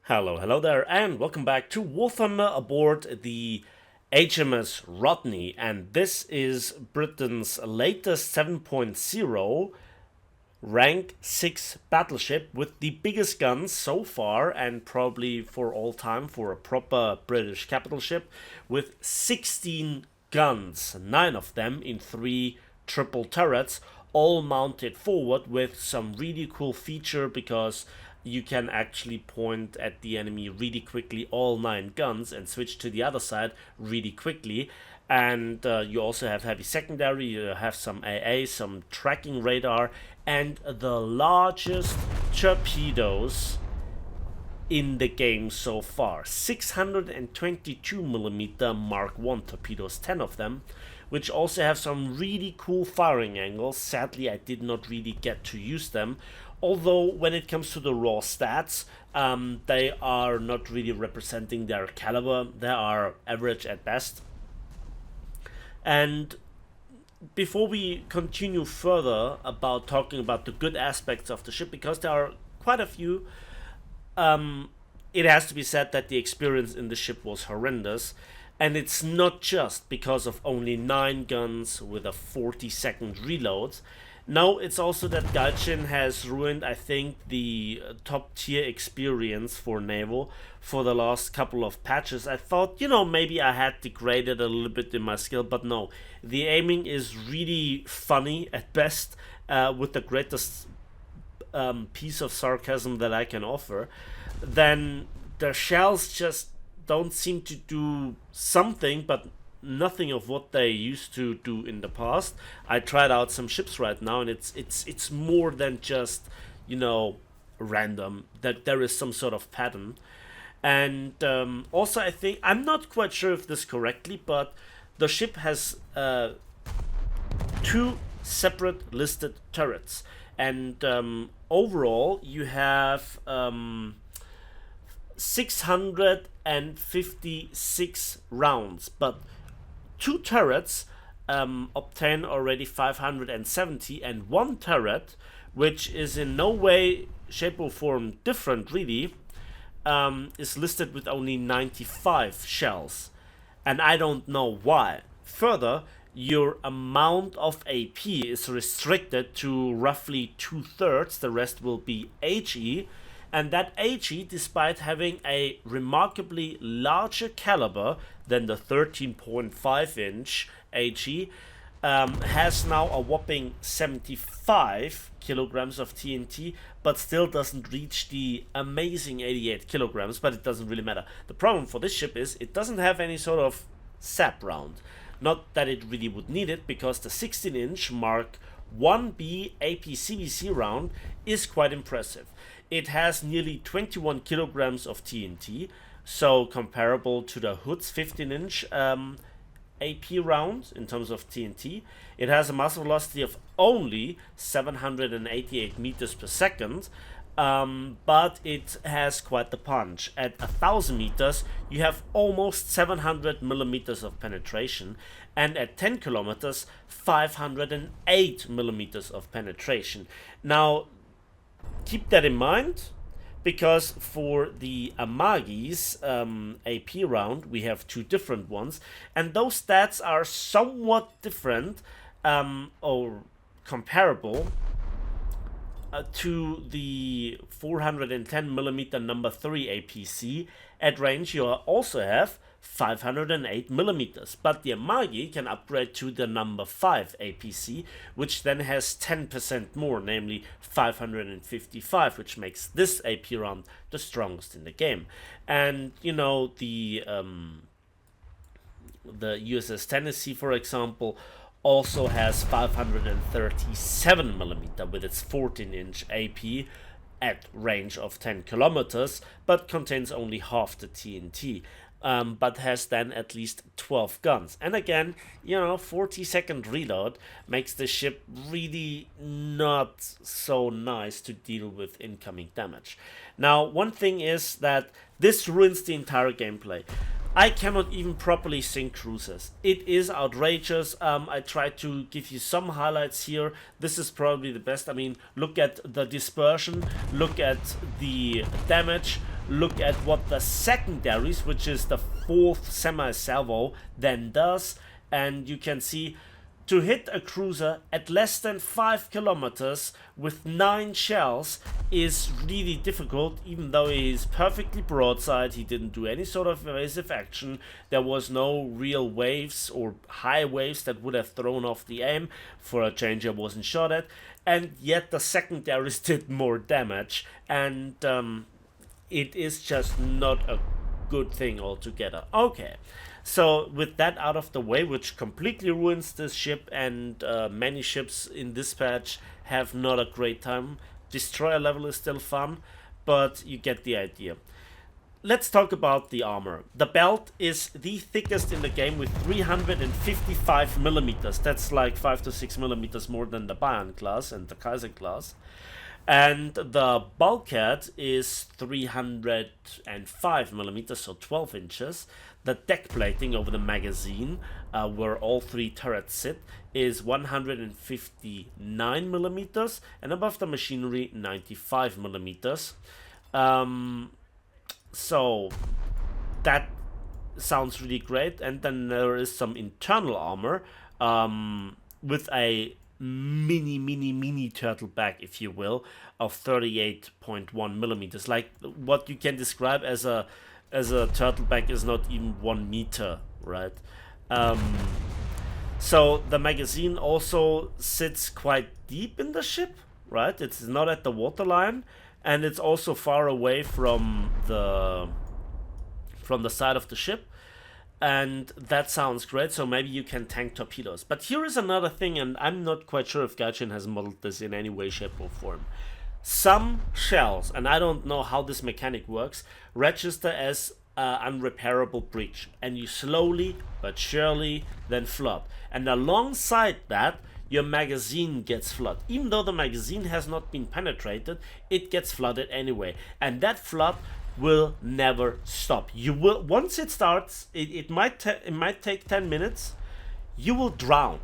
Hello there, and welcome back to War Thunder aboard the HMS Rodney. And this is Britain's latest 7.0 rank 6 battleship with the biggest guns so far, and probably for all time for a proper British capital ship, with 16 guns, 9 of them in 3 triple turrets, all mounted forward with some really cool feature because you can actually point at the enemy really quickly, all 9 guns, and switch to the other side really quickly. And you also have heavy secondary, you have some AA, some tracking radar, and the largest torpedoes in the game so far. 622mm Mark I torpedoes, 10 of them, which also have some really cool firing angles. Sadly, I did not really get to use them. Although, when it comes to the raw stats, they are not really representing their caliber. They are average at best. And before we continue further about talking about the good aspects of the ship, because there are quite a few, it has to be said that the experience in the ship was horrendous. And it's not just because of only 9 guns with a 40-second reload. No, it's also that Gaijin has ruined, I think, the top tier experience for Naval for the last couple of patches. I thought, maybe I had degraded a little bit in my skill, but no. The aiming is really funny at best, with the greatest piece of sarcasm that I can offer. Then the shells just don't seem to do something, but nothing of what they used to do in the past. I tried out some ships right now, and it's more than just random. That there is some sort of pattern. And also, I think I'm not quite sure if this correctly, but the ship has 2 separate listed turrets, and overall you have 656 rounds, but 2 turrets obtain already 570, and 1 turret, which is in no way, shape or form different really, is listed with only 95 shells, and I don't know why. Further, your amount of AP is restricted to roughly 2/3, the rest will be HE, and that HE, despite having a remarkably larger caliber than the 13.5 inch HE, has now a whopping 75 kilograms of TNT, but still doesn't reach the amazing 88 kilograms, but it doesn't really matter. The problem for this ship is it doesn't have any sort of SAP round. Not that it really would need it, because the 16-inch Mark 1B APCBC round is quite impressive. It has nearly 21 kilograms of TNT, so comparable to the Hood's 15-inch AP round in terms of TNT. It has a muzzle velocity of only 788 meters per second, but it has quite the punch. At 1,000 meters, you have almost 700 millimeters of penetration, and at 10 kilometers, 508 millimeters of penetration. Now, keep that in mind, because for the Amagi's AP round, we have 2 different ones, and those stats are somewhat different, or comparable to the 410mm number 3 APC. At range, you also have 508 millimeters, but the Amagi can upgrade to the number 5 APC, which then has 10% more, namely 555, which makes this AP round the strongest in the game. And the USS Tennessee, for example, also has 537mm with its 14-inch AP at range of 10 kilometers, but contains only half the TNT. But has then at least 12 guns. And again, 40-second reload makes the ship really not so nice to deal with incoming damage. Now, one thing is that this ruins the entire gameplay. I cannot even properly sync cruisers. It is outrageous. I tried to give you some highlights here. This is probably the best. I mean, look at the dispersion, look at the damage, look at what the secondaries, which is the fourth semi-salvo, then does, and you can see to hit a cruiser at less than 5 kilometers with 9 shells is really difficult, even though he is perfectly broadside. He didn't do any sort of evasive action. There was no real waves or high waves that would have thrown off the aim. For a change, I wasn't shot at. And yet the secondaries did more damage. And it is just not a good thing altogether. Okay. So with that out of the way, which completely ruins this ship, and many ships in this patch have not a great time. Destroyer level is still fun, but you get the idea. Let's talk about the armor. The belt is the thickest in the game with 355 millimeters. That's like 5 to 6 millimeters more than the Bayern class and the Kaiser class. And the bulkhead is 305 millimeters, so 12 inches. The deck plating over the magazine, where all 3 turrets sit, is 159 millimeters, and above the machinery, 95 millimeters. So that sounds really great. And then there is some internal armor with a mini turtle back, if you will, of 38.1 millimeters. Like what you can describe as a turtleback is not even 1 meter, right? So the magazine also sits quite deep in the ship, right? It's not at the waterline, and it's also far away from the side of the ship. And that sounds great, so maybe you can tank torpedoes. But here is another thing, and I'm not quite sure if Gaijin has modeled this in any way, shape, or form. Some shells, and I don't know how this mechanic works, register as unrepairable breach, and you slowly but surely then flood. And alongside that, your magazine gets flooded. Even though the magazine has not been penetrated, it gets flooded anyway. And that flood will never stop. You will, once it starts, it might take 10 minutes, you will drown.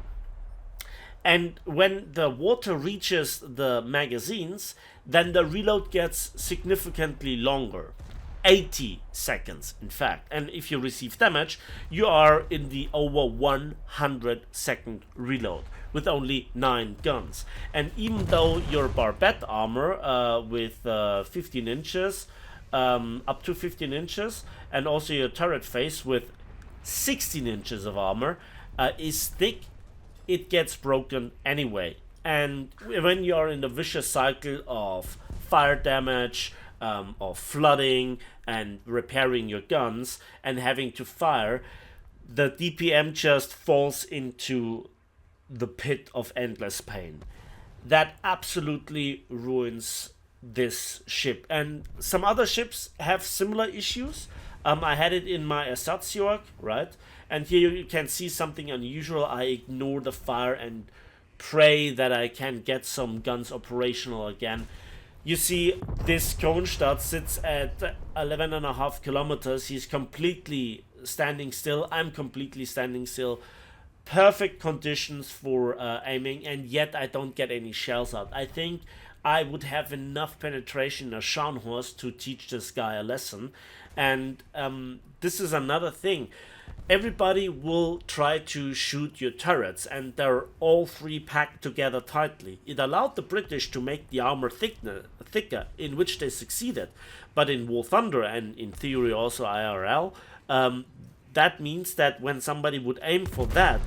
And when the water reaches the magazines, then the reload gets significantly longer. 80 seconds, in fact. And if you receive damage, you are in the over 100-second reload with only 9 guns. And even though your barbette armor with 15 inches, up to 15 inches, and also your turret face with 16 inches of armor is thick, it gets broken anyway. And when you are in the vicious cycle of fire damage, of flooding, and repairing your guns, and having to fire, the DPM just falls into the pit of endless pain. That absolutely ruins this ship. And some other ships have similar issues. I had it in my Ersatzjörg, right? And here you can see something unusual. I ignore the fire and pray that I can get some guns operational again. You see, this Kronstadt sits at 11.5 kilometers. He's completely standing still. I'm completely standing still. Perfect conditions for aiming, and yet I don't get any shells out. I think I would have enough penetration as Scharnhorst to teach this guy a lesson. And this is another thing. Everybody will try to shoot your turrets, and they're all 3 packed together tightly. It allowed the British to make the armor thicker, in which they succeeded. But in War Thunder, and in theory also IRL, that means that when somebody would aim for that,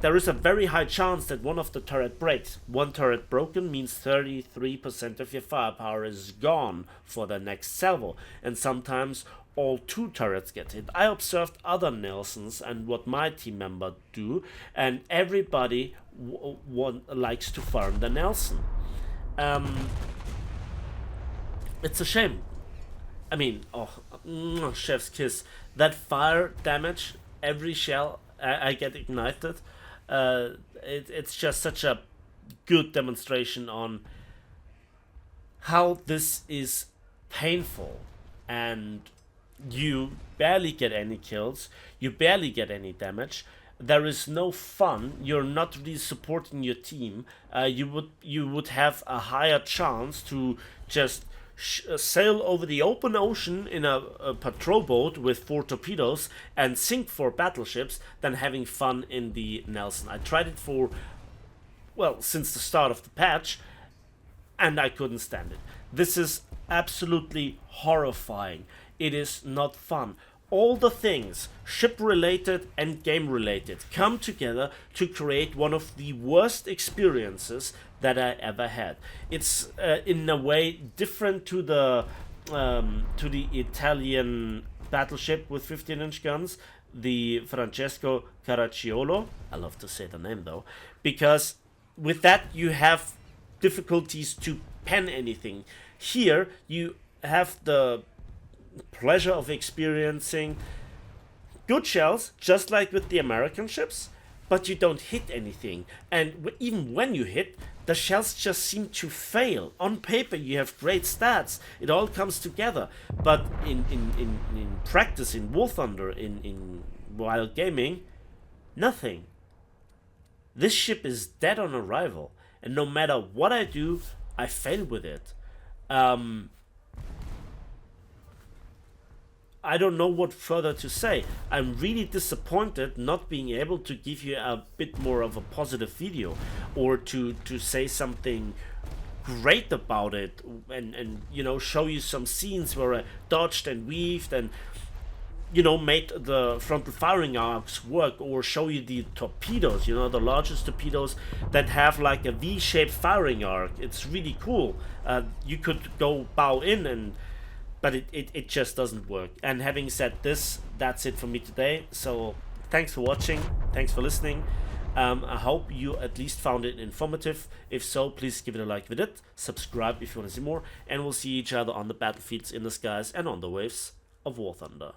there is a very high chance that one of the turret breaks. One turret broken means 33% of your firepower is gone for the next salvo, and sometimes all 2 turrets get hit. I observed other Nelsons and what my team member do, and everybody likes to farm the Nelson. It's a shame. I mean, chef's kiss. That fire damage, every shell I get ignited. It's just such a good demonstration on how this is painful, and you barely get any kills, you barely get any damage, there is no fun, you're not really supporting your team. You would have a higher chance to just sail over the open ocean in a patrol boat with 4 torpedoes and sink 4 battleships than having fun in the Nelson. I tried it for, well, since the start of the patch, and I couldn't stand it. This is absolutely horrifying. It is not fun. All the things, ship related and game related, come together to create one of the worst experiences that I ever had. It's in a way different to the Italian battleship with 15-inch guns, the Francesco Caracciolo. I love to say the name though, because with that you have difficulties to pen anything. Here you have the pleasure of experiencing good shells, just like with the American ships, but you don't hit anything. And even when you hit, the shells just seem to fail. On paper you have great stats, it all comes together, but in practice, in War Thunder, in while gaming, nothing. This ship is dead on arrival, and no matter what I do, I fail with it. I don't know what further to say. I'm really disappointed not being able to give you a bit more of a positive video, or to say something great about it, and you know, show you some scenes where I dodged and weaved and, you know, made the frontal firing arcs work, or show you the torpedoes, you know, the largest torpedoes that have like a V-shaped firing arc. It's really cool. You could go bow in, and but it just doesn't work. And having said this, that's it for me today. So thanks for watching, thanks for listening. I hope you at least found it informative. If so, please give it a like with it, subscribe if you want to see more, and we'll see each other on the battlefields, in the skies, and on the waves of War Thunder.